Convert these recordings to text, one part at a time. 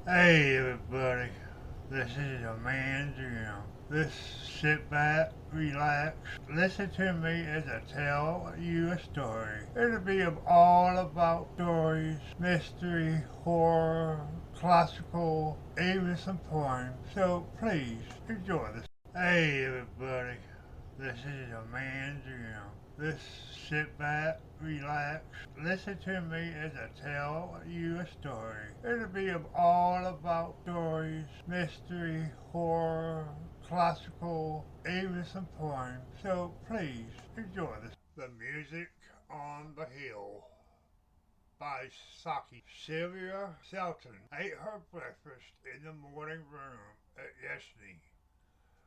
Hey everybody, this is your man Jim. Just sit back, relax, listen to me as I tell you a story. It'll be all about stories, mystery, horror, classical, even some poems. So please enjoy this. Hey everybody, this is your man Jim. Just sit back, relax, listen to me as I tell you a story. It'll be all about stories, mystery, horror, classical, even some poems. So please enjoy this. The Music on the Hill by Saki. Sylvia Shelton ate her breakfast in the morning room at Yesney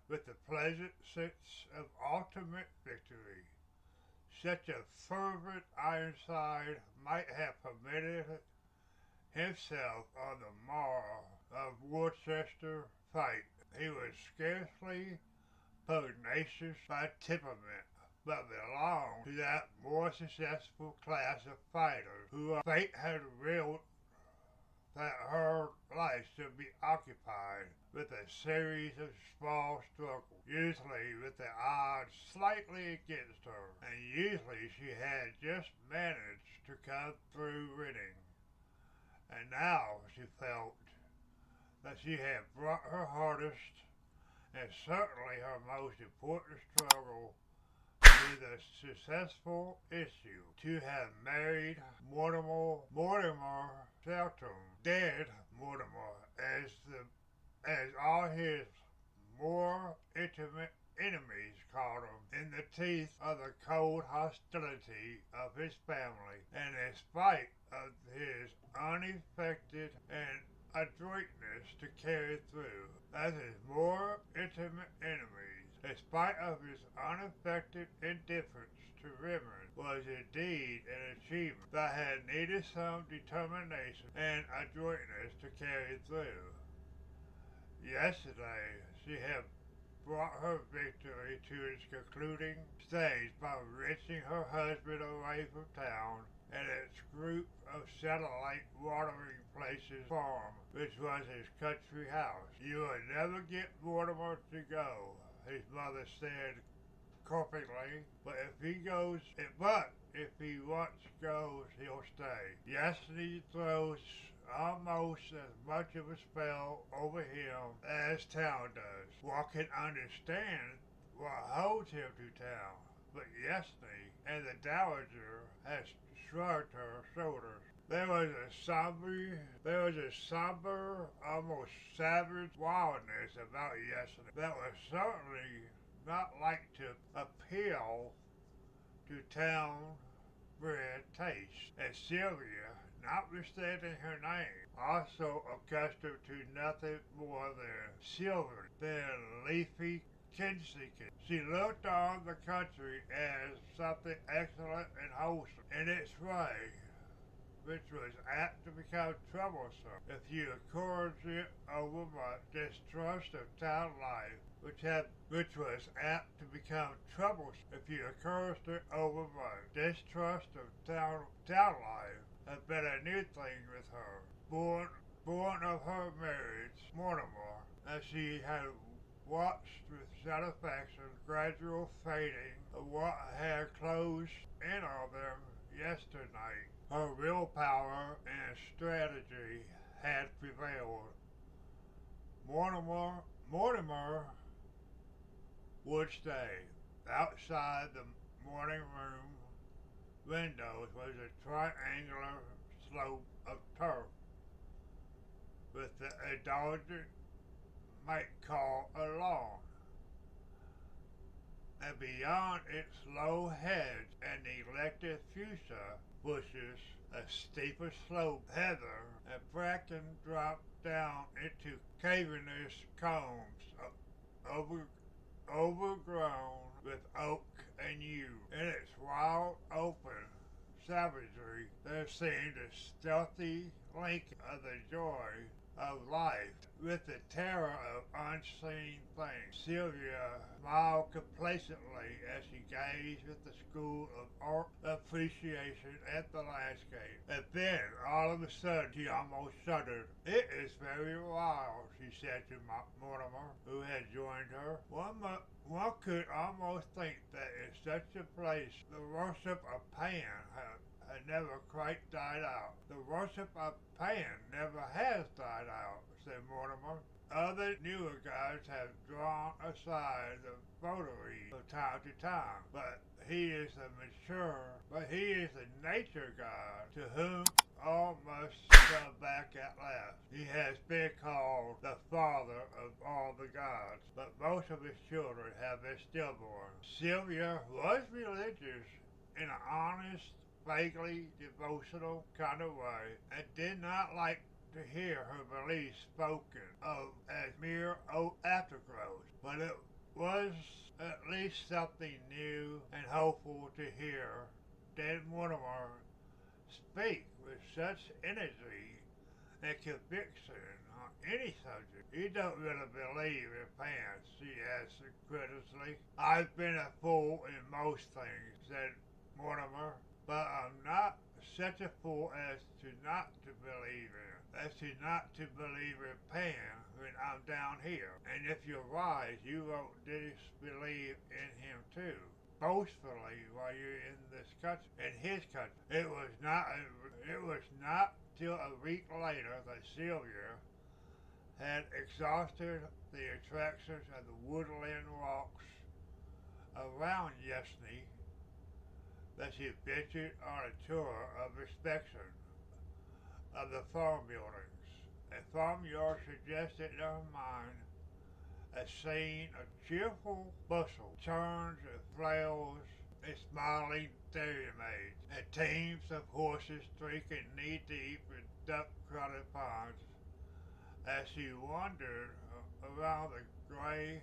with the pleasant sense of ultimate victory. Such a fervent Ironside might have permitted himself on the morrow of Worcester fight. He was scarcely pugnacious by temperament, but belonged to that more successful class of fighters who fate had willed that her life should be occupied with a series of small struggles, usually with the odds slightly against her, and usually she had just managed to come through winning. And now she felt that she had brought her hardest and certainly her most important struggle to the successful issue, to have married Mortimer Shelton, dead Mortimer, as all his more intimate enemies called him, in the teeth of the cold hostility of his family, and in spite of his unaffected and adroitness to carry through, as his more intimate enemies, in spite of his unaffected indifference to women, was indeed an achievement that had needed some determination and adroitness to carry through. Yesterday she had brought her victory to its concluding stage by wrenching her husband away from town and its group of satellite watering places farm, which was his country house. You will never get Mortimer to go, his mother said corporately, but if he once goes, he'll stay. Yesterday throws almost as much of a spell over him as town does. One can understand what holds him to town, but yesterday, and the dowager has shrugged her shoulders. There was a somber, almost savage wildness about yesterday that was certainly not like to appeal to town bred taste, and Sylvia, notwithstanding her name, also accustomed to nothing more than silver, than leafy Kensington. She looked on the country as something excellent and wholesome in its way, which was apt to become troublesome if you encouraged it over much. Distrust of town life, which was apt to become troublesome if you encouraged it over much. Distrust of town life had been a new thing with her, born of her marriage, Mortimer, as she had watched with satisfaction gradual fading of what had closed in on them yesternight. Her willpower and strategy had prevailed. Mortimer would stay. Outside the morning room windows was a triangular slope of turf with the indulgent might call a lawn, and beyond its low hedge and neglected fuchsia bushes, a steeper slope, heather and bracken dropped down into cavernous combs over, overgrown with oak and yew. In its wild, open savagery there seemed a stealthy link of the joy of life with the terror of unseen things. Sylvia smiled complacently as she gazed with the school of art appreciation at the landscape. And then, all of a sudden, she almost shuddered. "It is very wild," she said to Mortimer, who had joined her. One could almost think that in such a place the worship of Pan had never quite died out. "The worship of Pan never has died out," said Mortimer. "Other newer gods have drawn aside the votaries from time to time, but he is the nature god to whom all must come back at last. He has been called the father of all the gods, but most of his children have been stillborn." Sylvia was religious in an honest, vaguely devotional kind of way, and did not like to hear her beliefs spoken of as mere aftergrowths, but it was at least something new and hopeful to hear Dan Mortimer speak with such energy and conviction on any subject. "You don't really believe in pants," she asked critically. "I've been a fool in most things," said Mortimer, "but I'm not such a fool as not to believe in Pan when I'm down here. And if you're wise, you won't disbelieve in him too, boastfully, while you're in his country." It was not till a week later that Sylvia had exhausted the attractions of the woodland walks around Yesney that she ventured on a tour of inspection of the farm buildings. A farmyard suggested in her mind a scene of cheerful bustle, turns and flails, and smiling dairymaids, and teams of horses drinking knee-deep in duck-crowded ponds. As she wandered around the gray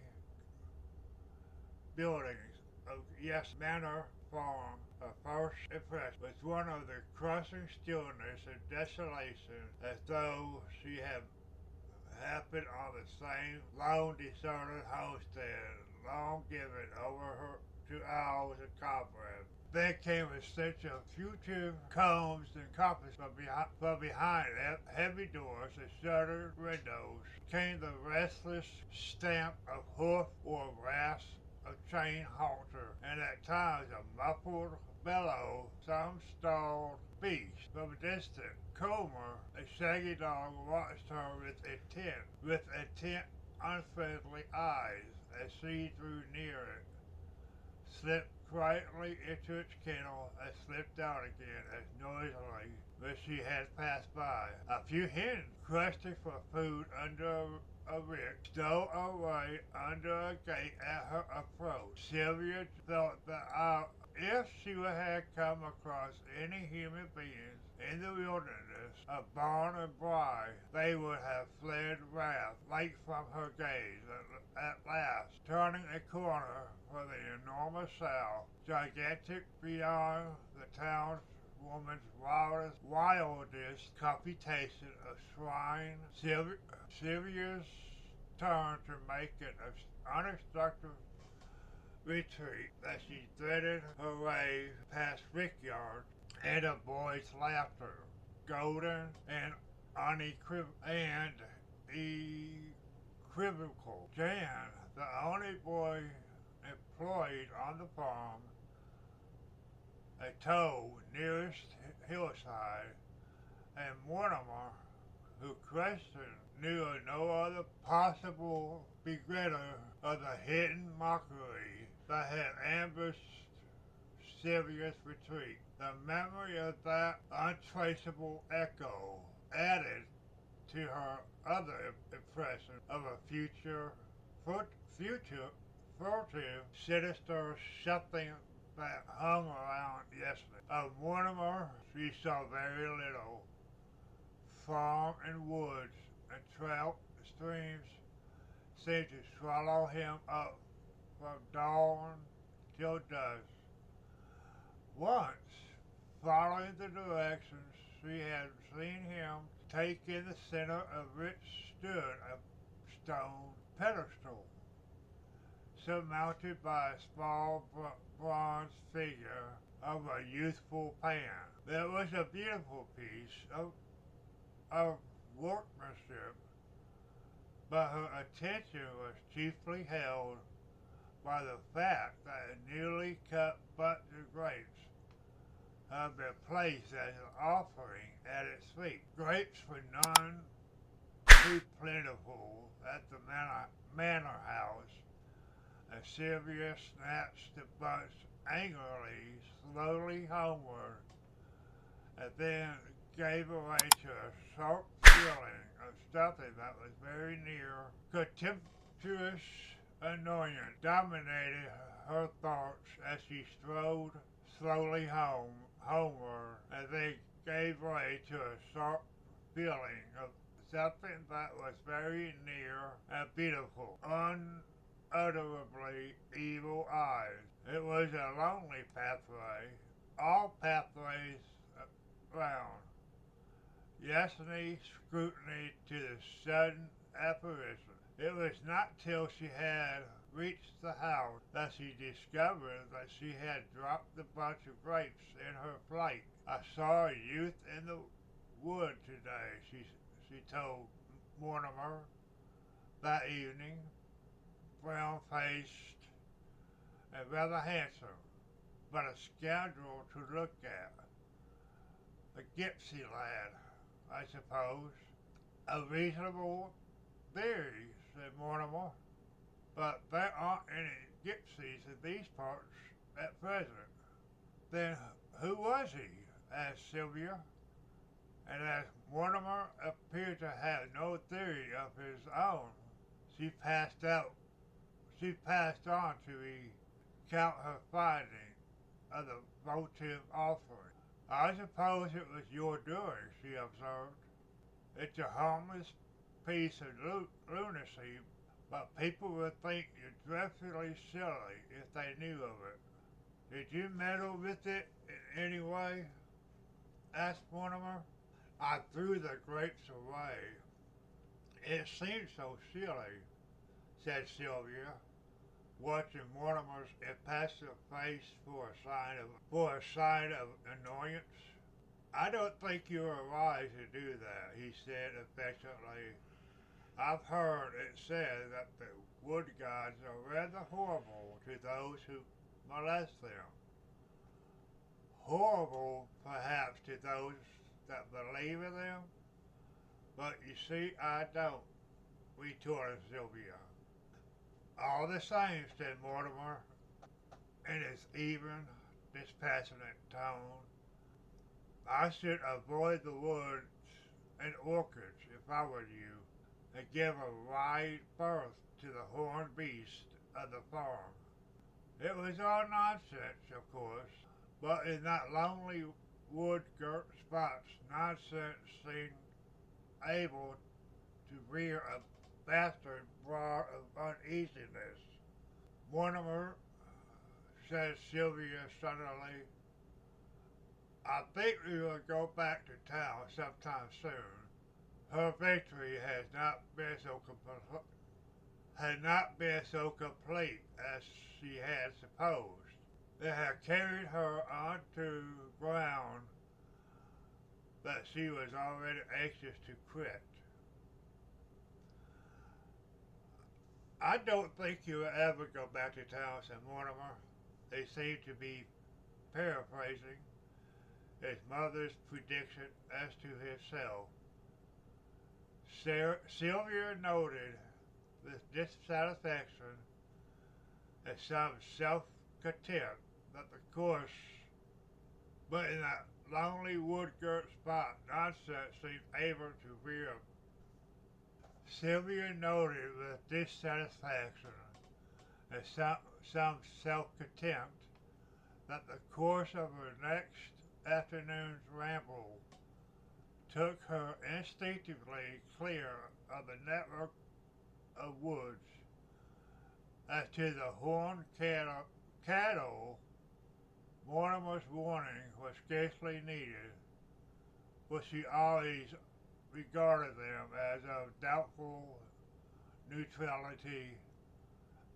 buildings of Yes Manor Farm, her first impression was one of the crushing stillness and desolation, as though she had happened on the same lone deserted homestead long given over to owls and cobwebs. Then came a stench of fugitive combs and coppers from behind heavy doors and shuttered windows. Came the restless stamp of hoof or rasp of chain halter, and at times a muffled bellow some stalled beast. From a distant Comer, a shaggy dog watched her with intent, unfriendly eyes as she drew near it, slipped quietly into its kennel, and slipped out again as noisily as she had passed by. A few hens, questing for food under a rick, stole away under a gate at her approach. Sylvia thought that if she had come across any human beings in the wilderness of barn and brae, they would have fled wrath late from her gaze. At last, turning a corner for the enormous sow, gigantic beyond the townswoman's wildest computation of swine, Sylvia's turned to make an unobstructed retreat as she threaded her way past rickyards and a boy's laughter, golden and equivocal. Jan, the only boy employed on the farm, a toe nearest hillside, and Mortimer, who questioned, knew of no other possible begetter of the hidden mockery that had ambushed Sylvia's retreat. The memory of that untraceable echo added to her other impression of a furtive, sinister something that hung around yesterday. Of Mortimer, she saw very little. Farm and woods and trout streams seemed to swallow him up from dawn till dusk. Once, following the directions she had seen him take in the center of which stood a stone pedestal surmounted by a small bronze figure of a youthful pan. It was a beautiful piece of workmanship, but her attention was chiefly held by the fact that a newly cut bunch of grapes had been placed as an offering at its feet. Grapes were none too plentiful at the manor house, and Sylvia snatched the bunch angrily, slowly homeward, and then gave way to a sharp feeling of something that was very near. Contemptuous annoyance dominated her thoughts as she strode slowly homeward, and then gave way to a sharp feeling of something that was very near and beautiful, unutterably evil eyes. It was a lonely pathway, all pathways round. Yesterday's scrutiny to the sudden apparition. It was not till she had reached the house that she discovered that she had dropped the bunch of grapes in her flight. I saw a youth in the wood today, she told Mortimer that evening, brown-faced and rather handsome, but a scoundrel to look at. A gypsy lad, I suppose. A reasonable theory, said Mortimer, but there aren't any gypsies in these parts at present. Then who was he? Asked Sylvia, and as Mortimer appeared to have no theory of his own, she passed on to recount her finding of the votive offering. I suppose it was your doing, she observed. It's a harmless piece of lunacy, but people would think you dreadfully silly if they knew of it. Did you meddle with it in any way? Asked Mortimer. I threw the grapes away. It seemed so silly, said Sylvia, watching Mortimer's impassive face for a sign of annoyance. I don't think you are wise to do that, he said affectionately. I've heard it said that the wood gods are rather horrible to those who molest them. Horrible, perhaps, to those that believe in them, but you see, I don't, retorted Sylvia. All the same, said Mortimer, in his even, dispassionate tone, I should avoid the woods and orchards if I were you, and give a wide berth to the horned beast of the farm. It was all nonsense, of course, but in that lonely wood-girt spot, nonsense seemed able to rear a bastard brood of uneasiness. Mortimer, said Sylvia suddenly, I think we will go back to town sometime soon. Her victory has not been so complete as she had supposed. It had carried her onto ground that she was already anxious to quit. I don't think you will ever go back to town, said Mortimer. They seemed to be paraphrasing his mother's prediction as to himself. Sylvia noted with dissatisfaction and some self-contempt that the course, but in that lonely wood-girt spot, nonsense seemed able to rear. Sylvia noted with dissatisfaction and some self-contempt that the course of her next afternoon's ramble took her instinctively clear of the network of woods. As to the horned cattle, Mortimer's warning was scarcely needed, for she always regarded them as of doubtful neutrality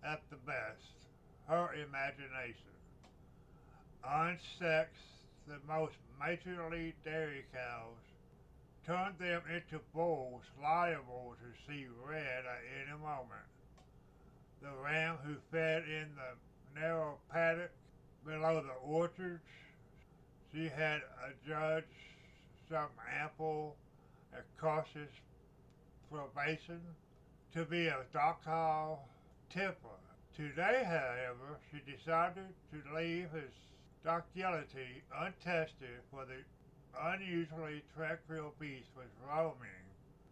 at the best. Her imagination unsexed the most matronly dairy cows, turned them into bulls liable to see red at any moment. The ram who fed in the narrow paddock below the orchards, she had adjudged some ample and cautious probation to be of docile temper. Today, however, she decided to leave his docility untested, for the unusually tranquil beast was roaming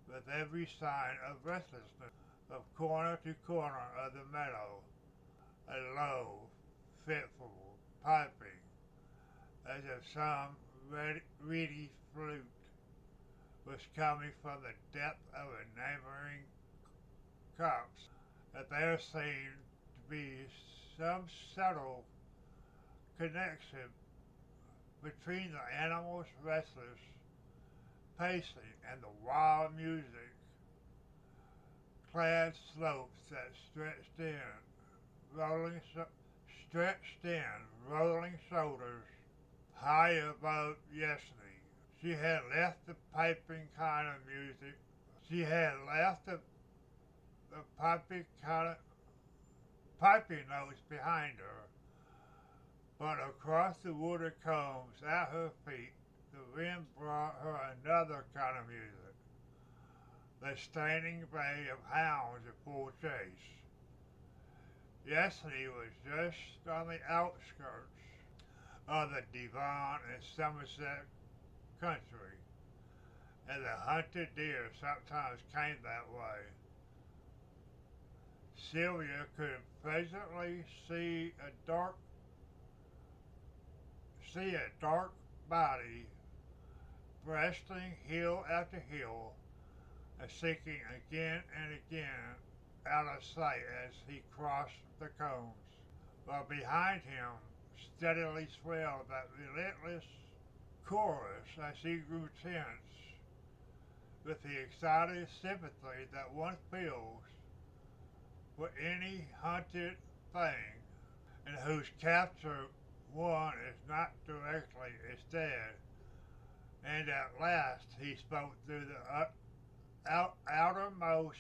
with every sign of restlessness from corner to corner of the meadow, a low, fitful piping, as if some reedy flute was coming from the depth of a neighboring copse. That there seemed to be some subtle connection between the animal's restless pacing and the wild music clad slopes that stretched in rolling shoulders high above yesterday. She had left the piping kind of music. She had left the piping notes behind her, but across the wooded combs at her feet, the wind brought her another kind of music, the straining bay of hounds in full chase. Yesterday was just on the outskirts of the Devon and Somerset country, and the hunted deer sometimes came that way. Sylvia could presently see a dark body breasting hill after hill and sinking again and again out of sight as he crossed the combs, while behind him steadily swelled that relentless chorus as he grew tense with the excited sympathy that one feels for any hunted thing in whose capture one is not directly instead. And at last he spoke through the outermost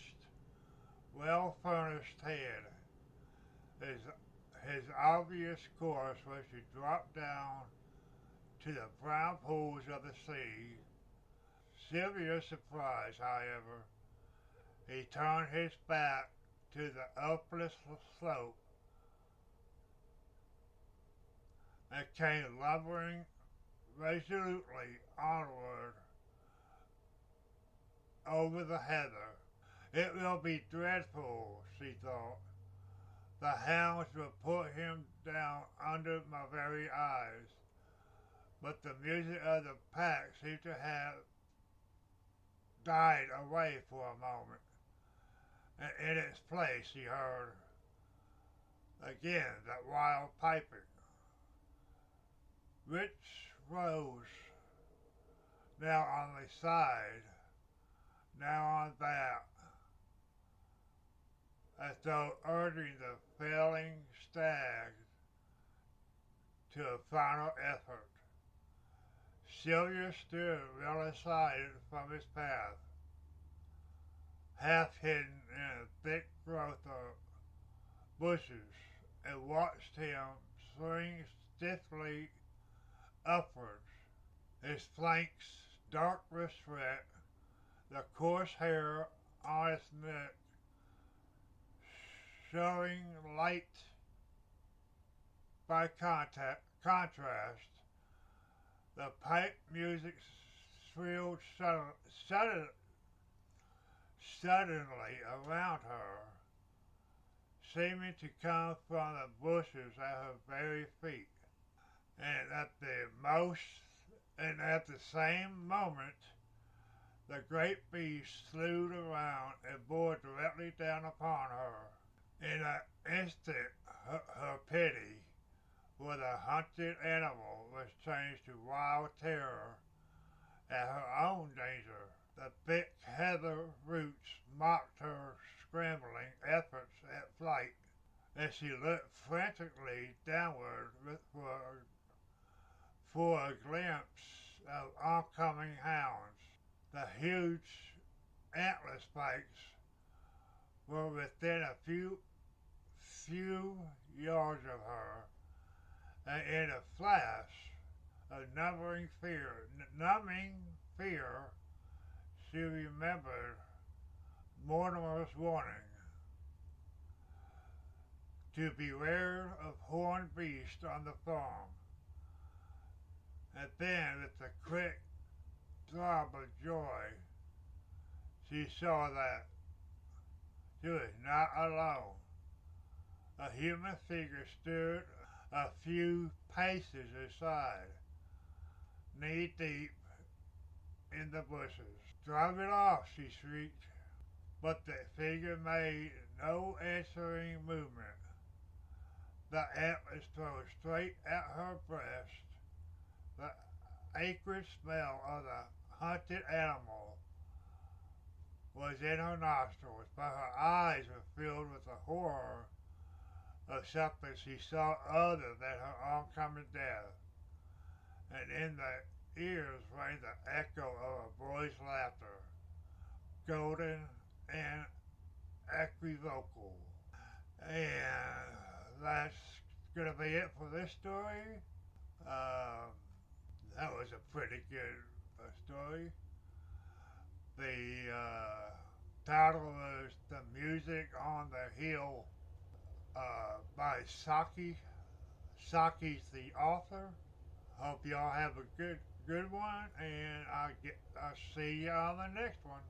well-furnished head. His obvious course was to drop down to the brown pools of the sea. Sylvia's surprise, however, he turned his back to the upward slope and came lumbering resolutely onward over the heather. It will be dreadful, she thought. The hounds will put him down under my very eyes. But the music of the pack seemed to have died away for a moment, and in its place she heard again that wild piping, which rose now on the side, now on that, as though urging the failing stag to a final effort. Sylvia stood well aside from his path, half hidden in a thick growth of bushes, and watched him swing stiffly upwards, his flanks dark with sweat, the coarse hair on his neck showing light by contrast. The pipe music shrilled suddenly around her, seeming to come from the bushes at her very feet, and at the same moment the great beast slewed around and bore directly down upon her. In an instant her pity for the hunted animal was changed to wild terror at her own danger. The thick heather roots mocked her scrambling efforts at flight as she looked frantically downward for a glimpse of oncoming hounds. The huge antler spikes were within a few yards of her, and in a flash of numbing fear, she remembered Mortimer's warning to beware of horned beasts on the farm. And then, with a quick throb of joy, she saw that she was not alone. A human figure stood a few paces aside, knee deep in the bushes. "Drive it off!" she shrieked, but the figure made no answering movement. The antlers thrown straight at her breast, the acrid smell of the hunted animal was in her nostrils, but her eyes were filled with the horror of something she saw other than her oncoming death, and in the ears rang the echo of a boy's laughter, golden and equivocal. And that's gonna be it for this story. That was a pretty good story. The title was "The Music on the Hill" by Saki. Saki's the author. Hope y'all have a good one, and I'll see you on the next one.